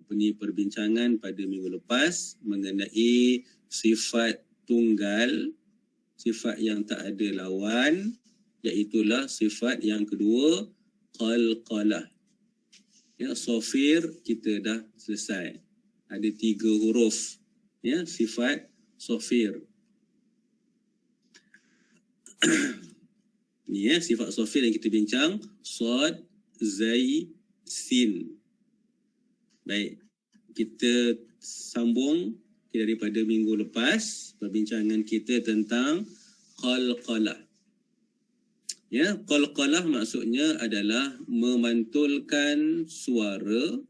perbincangan pada minggu lepas mengenai sifat tunggal, sifat yang tak ada lawan, iaitulah sifat yang kedua, qalqalah. Ya, sofir kita dah selesai. Ada 3 huruf. Ya, sifat sofir. Ni ya, sifat sofir yang kita bincang, sad, zai, sin. Baik, kita sambung daripada minggu lepas perbincangan kita tentang qalqalah. Ya, qalqalah maksudnya adalah memantulkan suara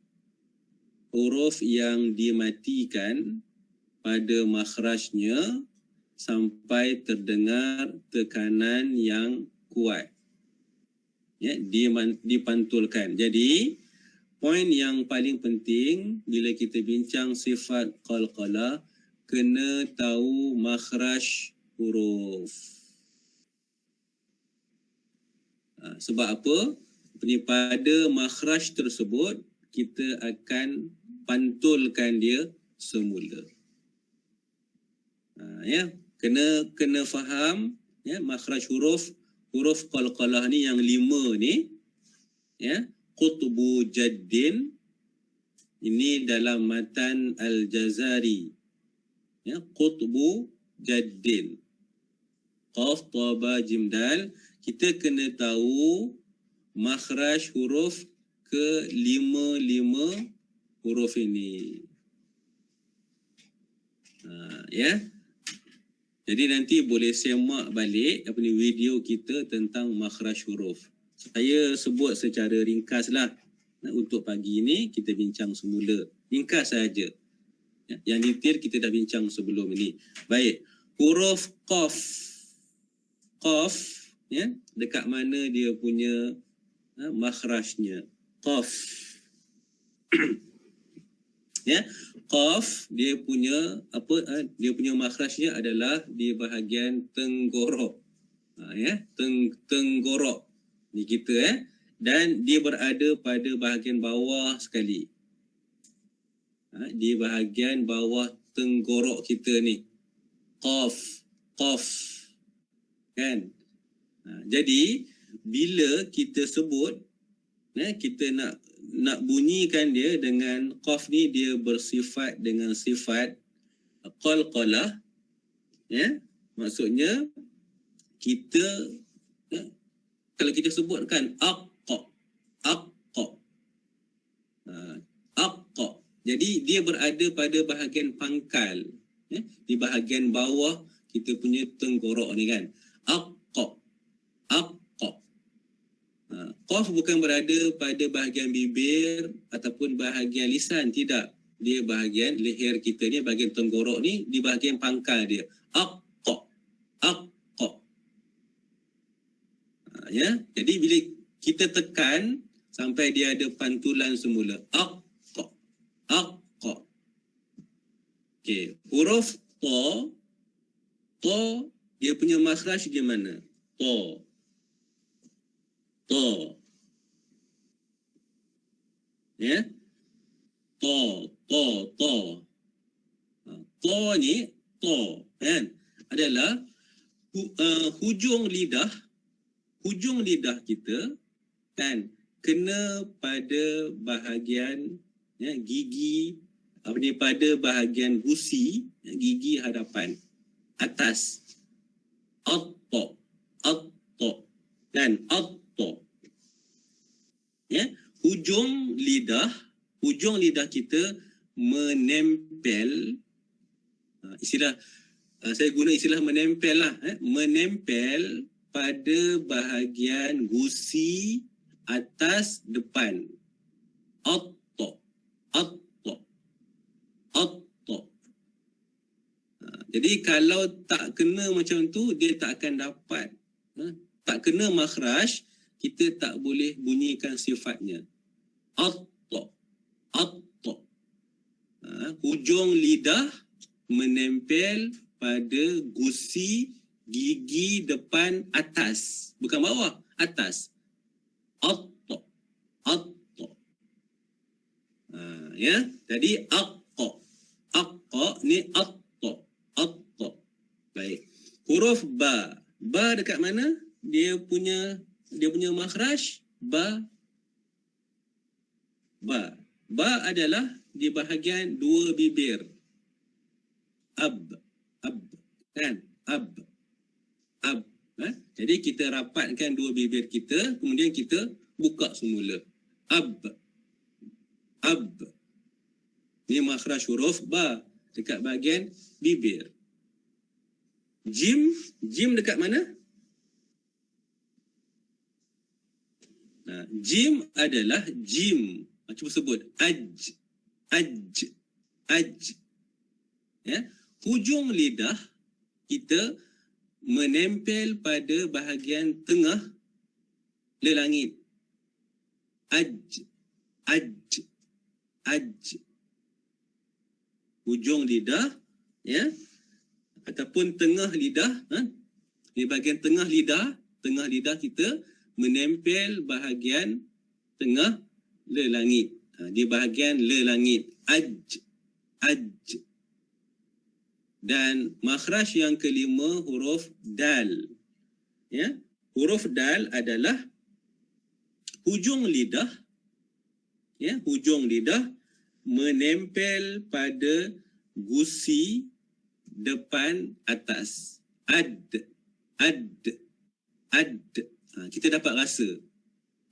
huruf yang dimatikan pada makhrajnya sampai terdengar tekanan yang kuat. Ya, dipantulkan. Jadi, poin yang paling penting bila kita bincang sifat qalqalah, kena tahu makhraj huruf. Sebab apa? Pada makhraj tersebut, kita akan pantulkan dia semula. Ya, kena faham ya, makhraj huruf qalqalah ni yang 5 ni, ya, qutbu jaddin, ini dalam matan Al-Jazari. Ya, qutbu jaddin. Qaf, ta, ba, jim, dal. Kita kena tahu makhraj huruf ke-5 huruf ini. Ya. Jadi nanti boleh semak balik video kita tentang makhraj huruf. Saya sebut secara ringkas lah. Untuk pagi ini kita bincang semula. Ringkas saja. Yang detail kita dah bincang sebelum ini. Baik. Huruf qaf. Qaf, ya, dekat mana dia punya makhrajnya? Qaf. Ya, qaf dia punya dia punya makhrajnya adalah di bahagian tenggorok. Ya, tenggorok. Ni kita dan dia berada pada bahagian bawah sekali. Di bahagian bawah tenggorok kita ni. Qaf, qaf. Kan? Jadi bila kita sebut, kita nak bunyikan dia dengan qaf ni, dia bersifat dengan sifat qalqalah. Ya, maksudnya kita kalau kita sebutkan aqqa, aqqa. Jadi dia berada pada bahagian pangkal, ya, di bahagian bawah kita punya tenggorok ni kan. Aqqa. Qaf bukan berada pada bahagian bibir ataupun bahagian lisan, tidak. Dia bahagian leher kita ni, bahagian tenggorok ni, di bahagian pangkal dia. Aqqa. Ya, jadi bila kita tekan sampai dia ada pantulan semula. Aqqa. Okey, huruf ta, dia punya makhraj gimana? Ta. Ya. Ta. Ta ni, kan, adalah hujung lidah kita kan kena pada bahagian, ya, gigi pada bahagian gusi, ya, gigi hadapan atas. At-ta dan at-ta. Ya, hujung lidah kita menempel, saya guna istilah menempel lah, menempel pada bahagian gusi atas depan. At-ta. Jadi kalau tak kena macam tu, dia tak akan dapat, tak kena makhraj, kita tak boleh bunyikan sifatnya. At-ta. Hujung lidah menempel pada gusi gigi depan atas, bukan bawah, atas. At-ta. Ya, jadi aqqa. Aqqa ni atta. Atta. Baik. Huruf ba. Ba dekat mana? Dia punya makhraj ba. Ba. Ba adalah di bahagian dua bibir. Ab. Ab. Kan? Ab. Ab. Jadi kita rapatkan dua bibir kita, kemudian kita buka semula. Ab. Ab. Ini makhraj huruf ba dekat bahagian bibir. Jim. Jim dekat mana? Jim adalah jim. Cuba sebut. Aj. Aj. Aj. Ya. Hujung lidah kita menempel pada bahagian tengah lelangit. Aj. Aj. Aj. Hujung lidah, ya, ataupun tengah lidah, di bahagian tengah lidah kita menempel bahagian tengah lelangit. Di bahagian lelangit. Aj. Aj. Dan makhraj yang kelima huruf dal. Ya, huruf dal adalah hujung lidah, ya, hujung lidah menempel pada gusi depan atas. Ad. Ad. Ad. Kita dapat rasa.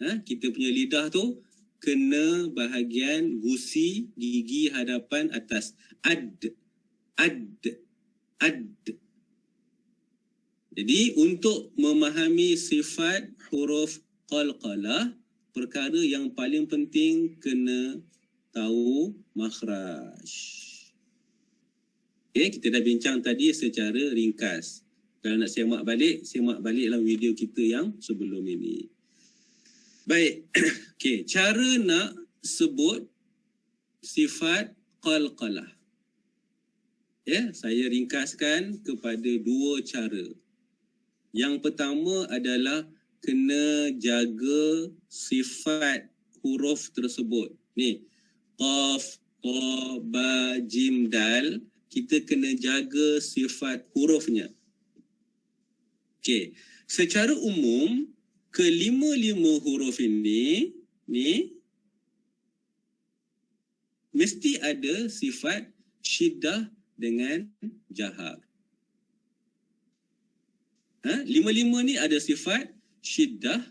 Kita punya lidah tu kena bahagian gusi gigi hadapan atas. Ad. Ad. Ad. Jadi untuk memahami sifat huruf qalqalah, perkara yang paling penting kena tahu makhraj. Okay, kita dah bincang tadi secara ringkas. Kalau nak semak baliklah video kita yang sebelum ini. Baik. Okay, cara nak sebut sifat qalqalah. Ya, saya ringkaskan kepada dua cara. Yang pertama adalah kena jaga sifat huruf tersebut. Ni, qaf, ta, ba, jim, dal. Kita kena jaga sifat hurufnya. Okey, secara umum kelima-lima huruf ini mesti ada sifat syiddah dengan jahar. Lima-lima ni ada sifat syiddah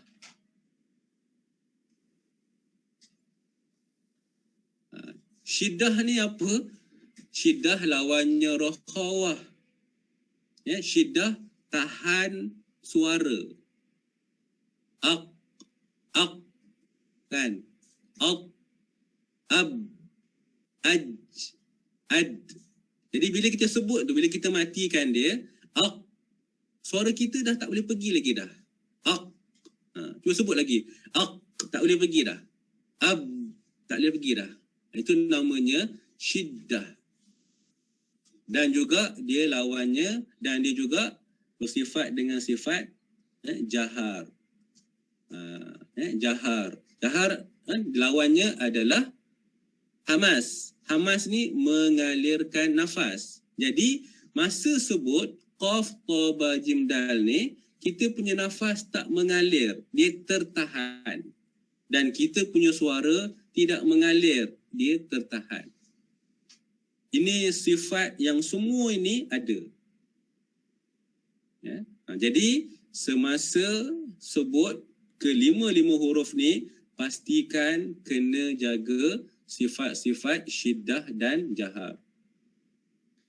syiddah ni apa? Syiddah lawannya rakhawah. Ya, syiddah tahan suara. Aq, aq, kan? Aq, ab, aj, ad. Jadi bila kita sebut tu, bila kita matikan dia, aq, suara kita dah tak boleh pergi lagi dah. Aq. Cuba sebut lagi. Aq, tak boleh pergi dah. Ab, tak boleh pergi dah. Itu namanya syiddah. Dan juga dia lawannya, dan dia juga bersifat dengan sifat jahar. Jahar. Jahar lawannya adalah hamas. Hamas ni mengalirkan nafas. Jadi masa sebut qaf, ta, ba, jim, dal ni, kita punya nafas tak mengalir, dia tertahan. Dan kita punya suara tidak mengalir, dia tertahan. Ini sifat yang semua ini ada. Ya? Jadi semasa sebut kelima-lima huruf ni, pastikan kena jaga sifat-sifat syiddah dan jahar.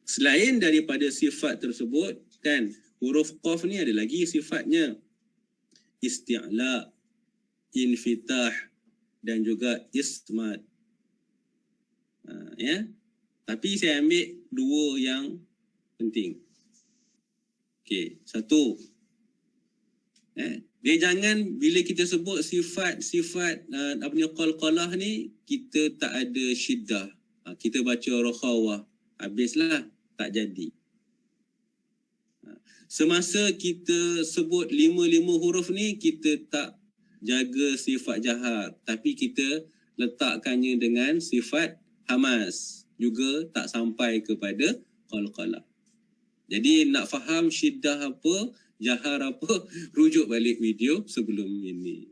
Selain daripada sifat tersebut, kan, huruf qaf ni ada lagi sifatnya. Isti'la, infitah dan juga ismat. Ya. Tapi saya ambil dua yang penting. Okey, satu. Dia jangan bila kita sebut sifat-sifat qalqalah ni, kita tak ada syiddah. Kita baca rakhawah, habislah, tak jadi. Semasa kita sebut lima-lima huruf ni, kita tak jaga sifat jahar, tapi kita letakkannya dengan sifat hamas, juga tak sampai kepada qalqalah. Jadi nak faham syiddah apa, jahar apa, rujuk balik video sebelum ini.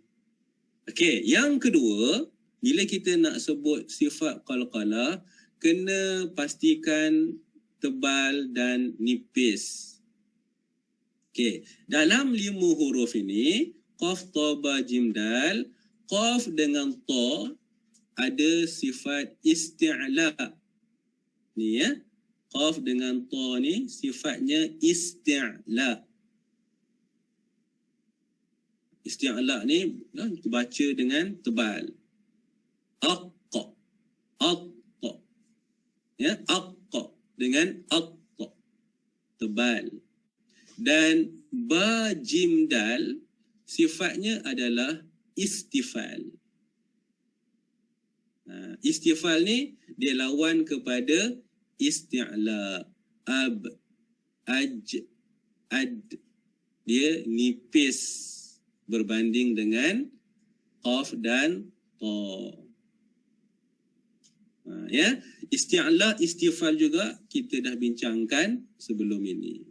Okey, yang kedua, bila kita nak sebut sifat qalqalah, kena pastikan tebal dan nipis. Okey, dalam 5 huruf ini, qaf, ta, ba, jim, dal, qaf dengan ta ada sifat isti'la. Ni ya, qaf dengan ta ni sifatnya isti'la. Isti'la ni baca dengan tebal. Aqqa, aqqa. Ya, aqqa dengan aqqa, tebal. Dan ba, jim, dal sifatnya adalah istifal. Istifal ni dia lawan kepada isti'la. Ab, aj, ad. Dia nipis berbanding dengan qaf dan ta. Ya, isti'la, istifal juga kita dah bincangkan sebelum ini.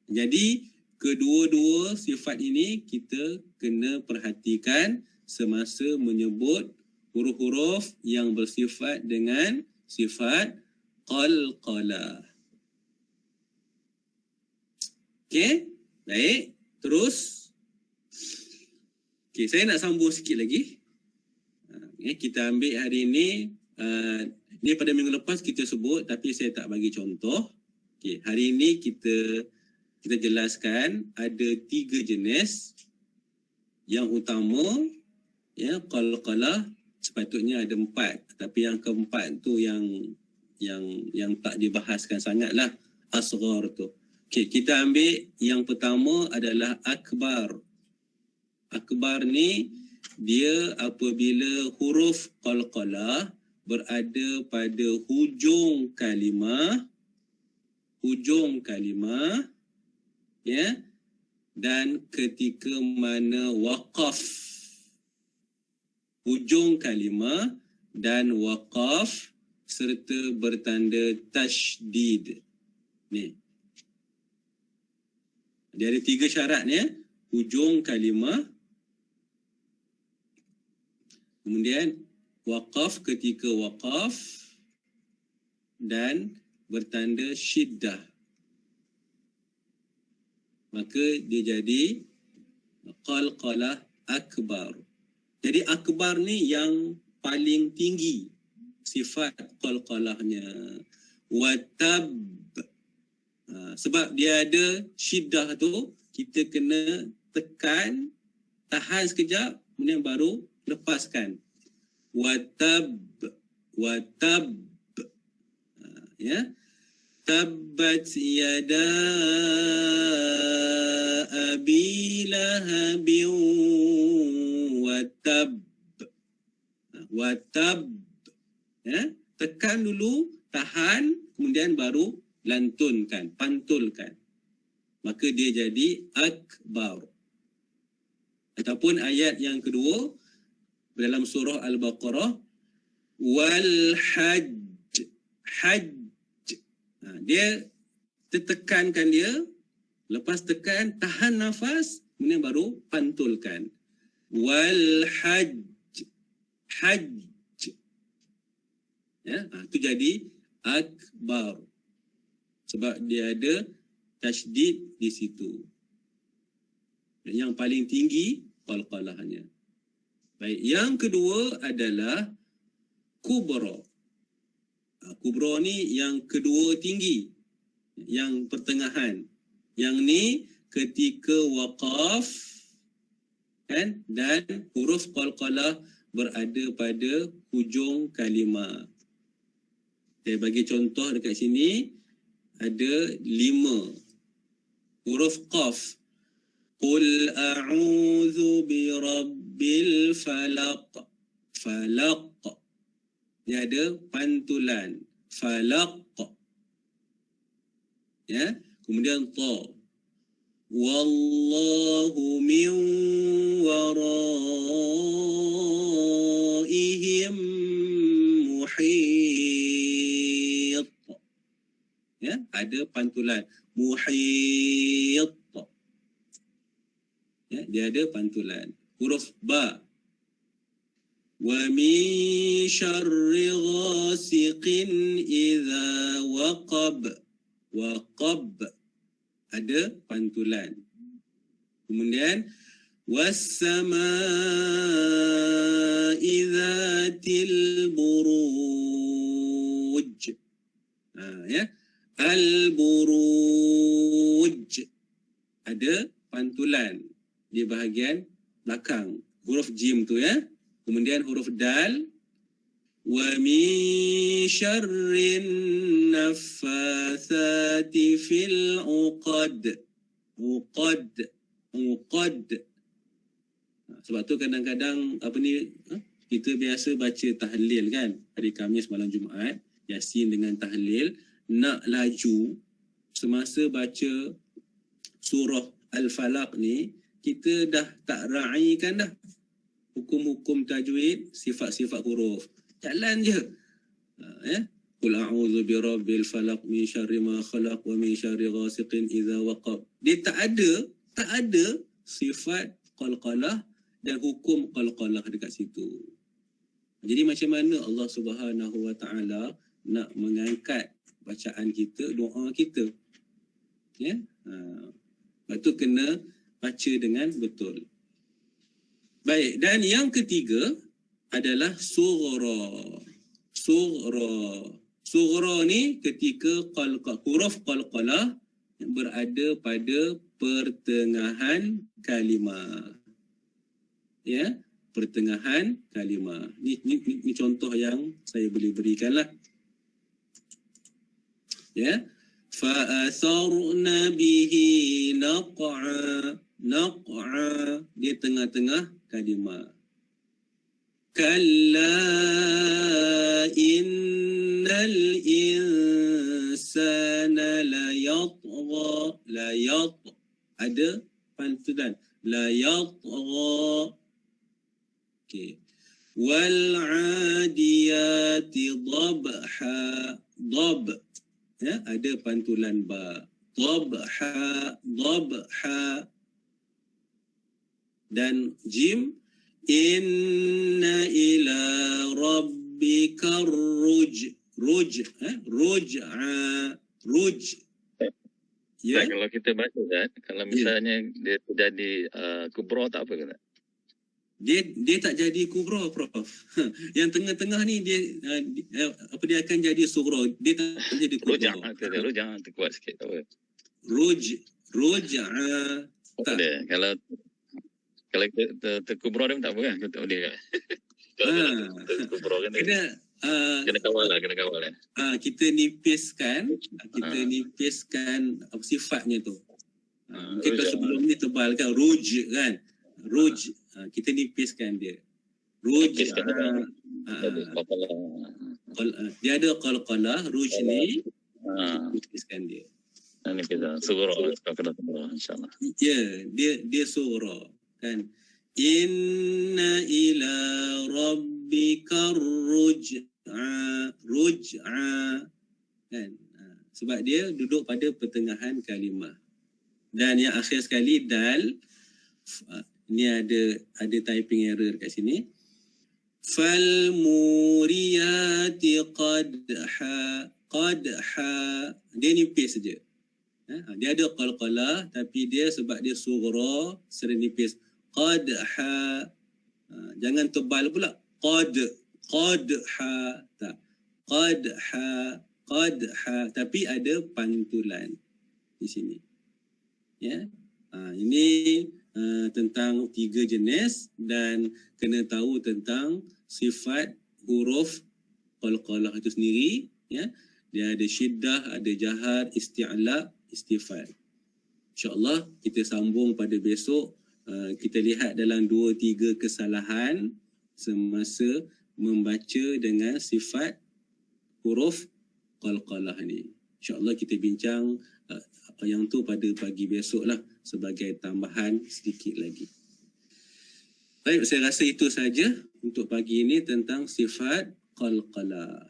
Jadi kedua-dua sifat ini kita kena perhatikan semasa menyebut huruf-huruf yang bersifat dengan sifat qalqalah. Okey, baik. Terus, okey, saya nak sambung sikit lagi. Kita ambil hari ini, ni pada minggu lepas kita sebut tapi saya tak bagi contoh. Okey, hari ini kita jelaskan ada 3 jenis. Yang utama, ya, qalqalah sepatutnya ada 4, tapi yang keempat tu yang tak dibahaskan sangatlah, asghar tu. Okey, kita ambil yang pertama adalah akbar. Akbar ni dia apabila huruf qalqalah berada pada hujung kalimah, ya, dan ketika mana waqaf, hujung kalimah dan waqaf serta bertanda tasydid. Ni. Dia ada 3 syarat ya. Hujung kalimah, kemudian waqaf ketika waqaf, dan bertanda syiddah. Maka dia jadi qalqalah akbar. Jadi akbar ni yang paling tinggi sifat qalqalahnya. Watab. Sebab dia ada syiddah tu, kita kena tekan, tahan sekejap, kemudian baru lepaskan. Watab. Ya. Tabbat yada abi lahabin watab. Ya. Tekan dulu, tahan, kemudian baru lantunkan, pantulkan. Maka dia jadi akbar. Ataupun ayat yang kedua dalam surah Al-Baqarah, wal hajj. Dia tertekankan dia, lepas tekan, tahan nafas, kemudian baru pantulkan. Wal hajj. Ya, itu jadi akbar. Sebab dia ada tasydid di situ. Dan yang paling tinggi qalqalahnya. Baik, yang kedua adalah kubra. Kubra ni yang kedua tinggi, yang pertengahan. Yang ni ketika waqaf, kan, dan huruf qalqalah berada pada hujung kalimah. Saya bagi contoh dekat sini. Ada 5 huruf qaf. Qul a'udzu birabbil falaq. Falaq. Dia ada pantulan. Falaq. Ya, kemudian ta. Wallahu min waraihim ya, ada pantulan. Muhit. Ya, dia ada pantulan. Huruf ba. Wa min syarri ghasiqin idza waqab. Waqab. Ada pantulan. Kemudian was-samaa'i dzatil buruj. Ya. Al-buruj. Ada pantulan di bahagian belakang. Huruf jim tu ya. Kemudian huruf dal. Wa min syarrin naffatsati fil uqad. Uqad. Uqad. Sebab tu kadang-kadang kita biasa baca tahlil kan. Hari Khamis malam Jumaat, Yasin dengan tahlil, nak laju semasa baca surah Al-Falaq ni, kita dah tak raikan dah hukum-hukum tajwid, sifat-sifat huruf. Jalan je. Ya. Qul a'udzu birabbil falaq min syarri ma khalaq wa min syarri ghasiqin idza waqab. Dia tak ada sifat qalqalah dan hukum qalqalah dekat situ. Jadi macam mana Allah Subhanahu wa taala nak mengangkat bacaan kita, doa kita? Ya. Lepas tu kena baca dengan betul. Baik, dan yang ketiga adalah sughra. Sughra. Sughra ni ketika huruf qalqalah berada pada pertengahan kalimah. Ya, pertengahan kalimah. Ni contoh yang saya boleh berikanlah. Ya. Fa asarna bihi naq'a. Naq'a, dia tengah-tengah kalimah. Kalla innal insana la yatgha. La yatgha. Ada pantulan. La yatgha. Okey. Wal 'adiyati dhabha. Dhab. Ya, ada pantulan ba. Dhabha. Dhabha. Dan jim, inna ila rabbika ruj. Ruj. Ruj'a. Ruj. Ya? Kalau kita baca kan, kalau misalnya dia terjadi kubra tak apa ke tak? Dia tak jadi kubra, Prof. Yang tengah-tengah ni dia dia akan jadi sughra. Dia tak jadi kubra. Ruj'a terkuat sikit tak apa. Ruj'a. Tak ada. Kalau terkubra dia tak apa kan? Kita boleh kan? Terkubra kan dia. Kena kawal lah. Kita nipiskan sifatnya tu. Mungkin kalau sebelum ni tebal kan, ruj kan. Ruj, kita nipiskan dia. Ruj. Dia ada qalqalah, ruj ni nipiskan dia. Ini kita sughra, insya-Allah. Ya, dia sughra. Kan, inna ila rabbika ruj'a kan, sebab dia duduk pada pertengahan kalimah. Dan yang akhir sekali dal, ni ada typing error kat sini. Fal muriyati qadha. Dia nipis saja. Dia ada qalqalah tapi dia sebab dia sughra sering nipis. Qadha. Jangan tebal pula. Qadha. Tak. Qadha. Tapi ada pantulan di sini. Ya. Ini tentang 3 jenis dan kena tahu tentang sifat huruf qalqalah itu sendiri. Ya. Dia ada syiddah, ada jahar, isti'la, istifal. InsyaAllah kita sambung pada besok. Kita lihat dalam 2-3 kesalahan semasa membaca dengan sifat huruf qalqalah ni. InsyaAllah kita bincang yang tu pada pagi besok lah sebagai tambahan sedikit lagi. Baik, saya rasa itu saja untuk pagi ini tentang sifat qalqalah.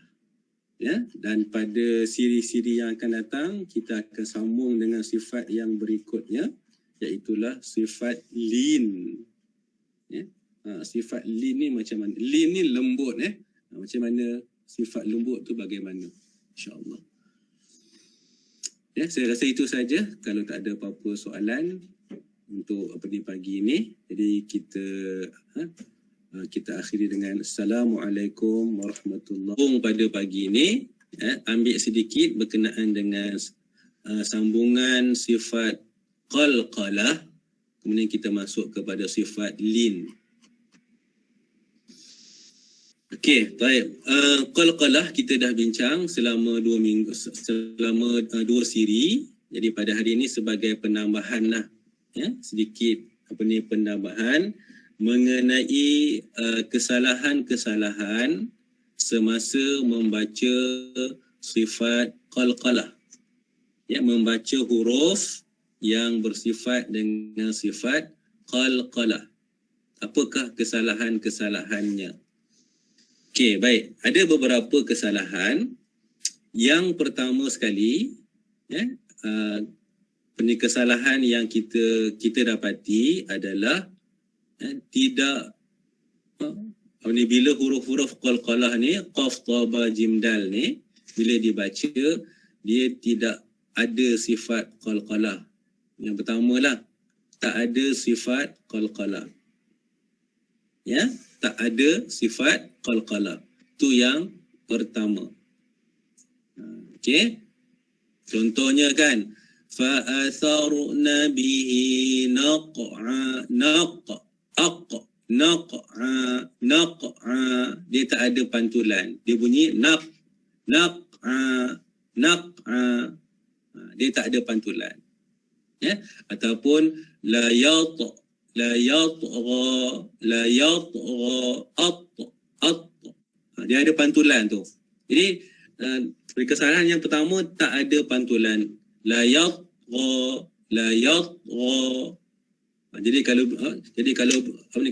Ya, dan pada siri-siri yang akan datang kita akan sambung dengan sifat yang berikutnya, iaitulah sifat lin. Ya. Sifat lin ni macam mana? Lin ni lembut. Macam mana sifat lembut tu bagaimana? InsyaAllah. Ya, saya rasa itu saja. Kalau tak ada apa-apa soalan untuk pagi ini, jadi kita akhiri dengan Assalamualaikum warahmatullahi wabarakatuh. Pada pagi ini ambil sedikit berkenaan dengan sambungan sifat qalqalah, kemudian kita masuk kepada sifat lin. Okey, baik. Qalqalah kita dah bincang selama 2 minggu, selama 2 siri. Jadi pada hari ini sebagai penambahan lah, sedikit penambahan mengenai kesalahan-kesalahan semasa membaca sifat qalqalah. Ya, membaca huruf yang bersifat dengan sifat qalqalah. Apakah kesalahan-kesalahannya? Okey, baik. Ada beberapa kesalahan. Yang pertama sekali, kesalahan yang kita dapati adalah tidak bila huruf-huruf qalqalah ni, qaf, ta, ba, jim, dal ni, bila dibaca dia tidak ada sifat qalqalah. Yang pertamalah, tak ada sifat qalqalah. Ya, tak ada sifat qalqalah. Itu yang pertama. Okey. Contohnya kan, fa atharna bihi naq'a naq'a, dia tak ada pantulan. Dia bunyi naq'a. Dia tak ada pantulan. Ya, ataupun la yatgha dia ada pantulan tu. Jadi kesalahan yang pertama, tak ada pantulan. La yatgha.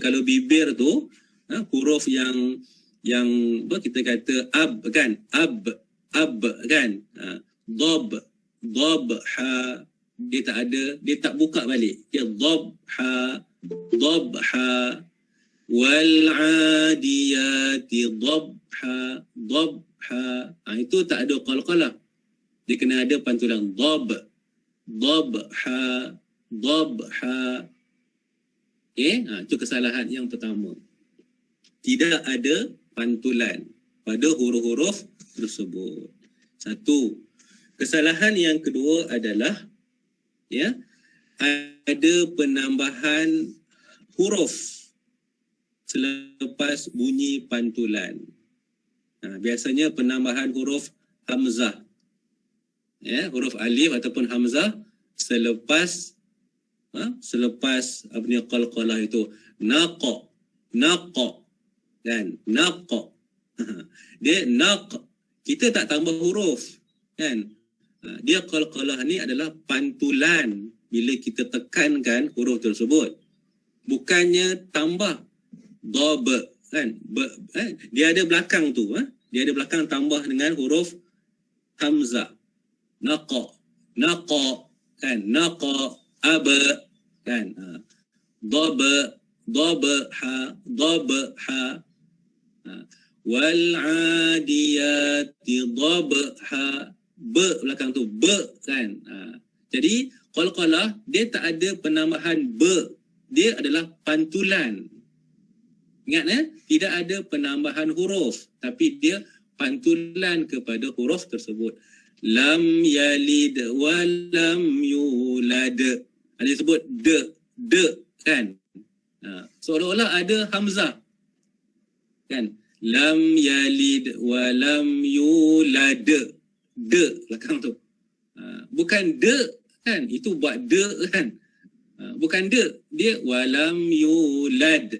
Kalau bibir tu huruf yang kita kata ab kan, ab kan, dab ha, dia tak ada, dia tak buka balik. Dia dab ha wal adiyati dabha. Itu tak ada qalqalah. Dia kena ada pantulan dabha. Itu kesalahan yang pertama. Tidak ada pantulan pada huruf-huruf tersebut. Satu. Kesalahan yang kedua adalah ada penambahan huruf selepas bunyi pantulan. Biasanya penambahan huruf hamzah, huruf alif ataupun hamzah selepas qalqalah itu. Naqa kan, naqa. Dia kita tak tambah huruf kan. Dia qalqalah ni adalah pantulan bila kita tekankan huruf tersebut. Bukannya tambah dab kan. Dia ada belakang tu, dia ada belakang tambah dengan huruf hamzah. Naqa kan, naqa aba kan. Dab ha wal adiyati dabha, belakang tu kan. Jadi qalqalah dia tak ada penambahan dia adalah pantulan. Ingat tidak ada penambahan huruf, tapi dia pantulan kepada huruf tersebut. Lam yalid wa lam yulad. Ada sebut de kan. Seolah-olah ada hamzah kan. Lam yalid wa lam yulad. De belakang tu. Bukan de kan. Itu buat de kan. Bukan de. Dia walam yulad.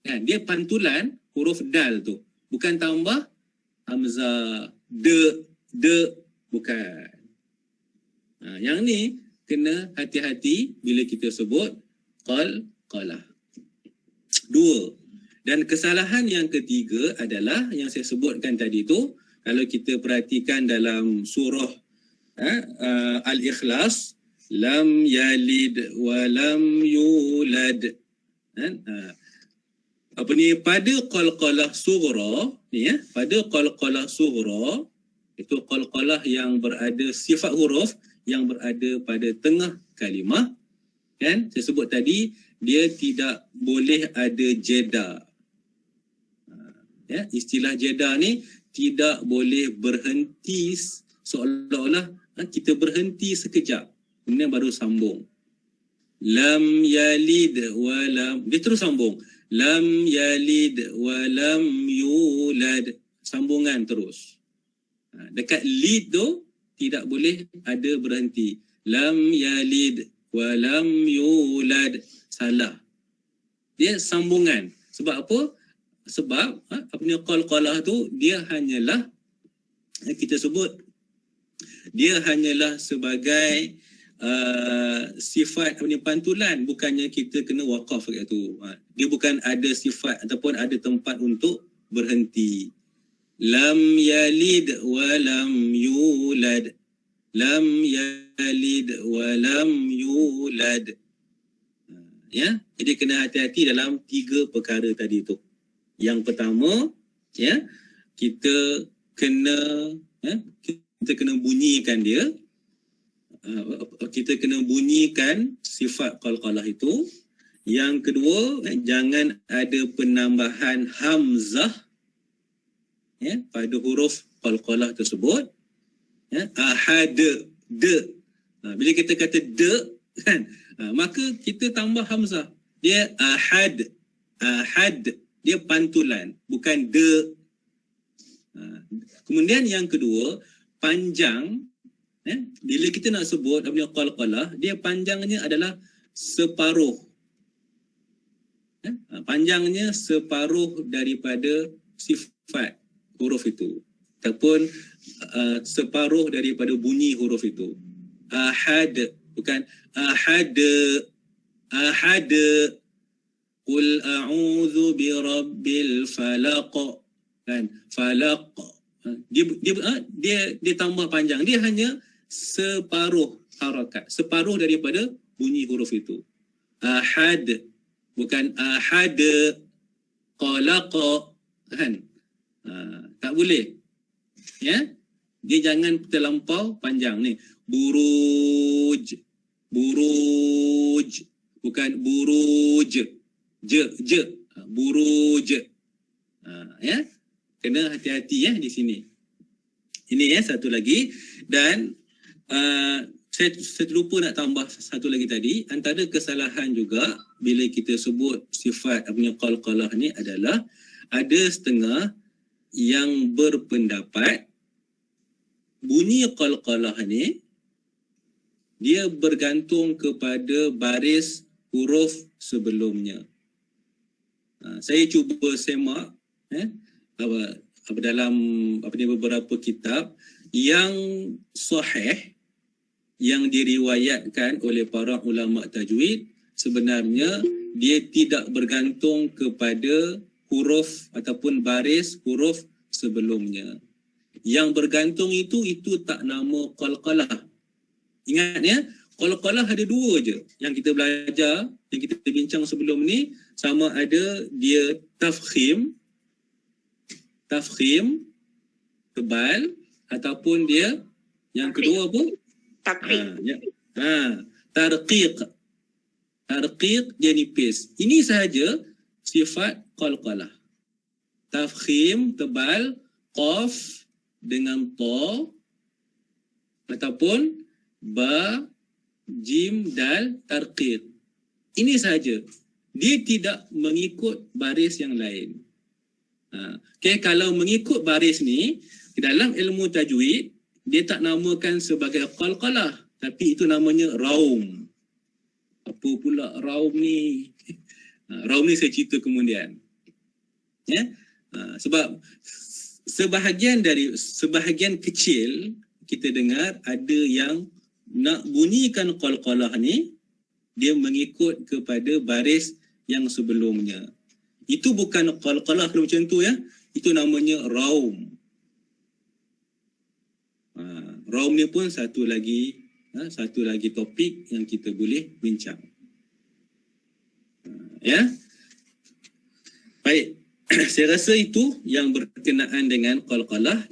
Kan. Dia pantulan huruf dal tu. Bukan tambah hamzah. De. Bukan. Yang ni kena hati-hati bila kita sebut qalqalah. Dua. Dan kesalahan yang ketiga adalah yang saya sebutkan tadi tu, kalau kita perhatikan dalam surah Al-Ikhlas, lam yalid wa lam yulad. Pada qalqalah sughra ni pada qalqalah sughra, itu qalqalah yang berada sifat huruf yang berada pada tengah kalimah, kan saya sebut tadi, dia tidak boleh ada jeda. Istilah jeda ni tidak boleh berhenti, seolah-olah kita berhenti sekejap kemudian baru sambung. Lam yalid wa lam, dia terus sambung. Lam yalid wa lam yulad, sambungan terus. Dekat lid tu tidak boleh ada berhenti. Lam yalid wa lam yulad, salah. Dia sambungan. Sebab apa? Sebab qalqalah tu dia hanyalah, kita sebut, dia hanyalah sebagai sifat pantulan, bukannya kita kena waqaf kat tu. Dia bukan ada sifat ataupun ada tempat untuk berhenti. Lam yalid wa lam yulad. Lam yalid wa lam yulad. Ya, jadi kena hati-hati dalam 3 perkara tadi tu. Yang pertama, kita kena bunyikan dia. Kita kena bunyikan sifat qalqalah itu. Yang kedua, jangan ada penambahan hamzah pada huruf qalqalah tersebut. Ahad, de. Bila kita kata de, kan, maka kita tambah hamzah. Dia ahad, dia pantulan, bukan de. Kemudian yang kedua, panjang. Bila kita nak sebut qalqalah, dia panjangnya adalah separuh. Panjangnya separuh daripada sifat huruf itu, ataupun separuh daripada bunyi huruf itu. Ahad, bukan ahad. Ahad. Qul a'udzu birabbil falaq. Kan? Falaq. Dia tambah panjang. Dia hanya separuh harakat, separuh daripada bunyi huruf itu. Ahad, bukan ahad. Qalaqa, kan? Tak boleh. Dia jangan terlampau panjang ni. Buruj, bukan buruj. Buruj. Kena hati-hati di sini. Ini satu lagi. Dan saya lupa nak tambah satu lagi tadi. Antara kesalahan juga bila kita sebut sifat qalqalah ni adalah ada setengah yang berpendapat bunyi qalqalah ni dia bergantung kepada baris huruf sebelumnya. Saya cuba semak dalam beberapa kitab yang sahih yang diriwayatkan oleh para ulama tajwid, sebenarnya dia tidak bergantung kepada huruf ataupun baris huruf sebelumnya. Yang bergantung itu tak nama qalqalah. Ingat qalqalah ada 2 je yang kita belajar, yang kita bincang sebelum ni, sama ada dia tafkhim tebal, ataupun dia yang kedua apa? Tarqiq, dia nipis. Ini sahaja sifat qalqalah. Tafkhim tebal, qaf dengan ta, ataupun ba, jim, dal, tarqiq. Ini sahaja. Dia tidak mengikut baris yang lain. Kalau mengikut baris ni, dalam ilmu tajwid, dia tak namakan sebagai qalqalah, tapi itu namanya raum. Apa pula raum ni? Raum ni saya cerita kemudian. Sebab sebahagian kecil kita dengar ada yang nak bunyikan qalqalah ni, dia mengikut kepada baris yang sebelumnya. Itu bukan qalqalah kalau macam tu ya. Itu namanya raum. Raum ni pun satu lagi topik yang kita boleh bincang. Ya. Baik. Saya rasa itu yang berkenaan dengan qalqalah.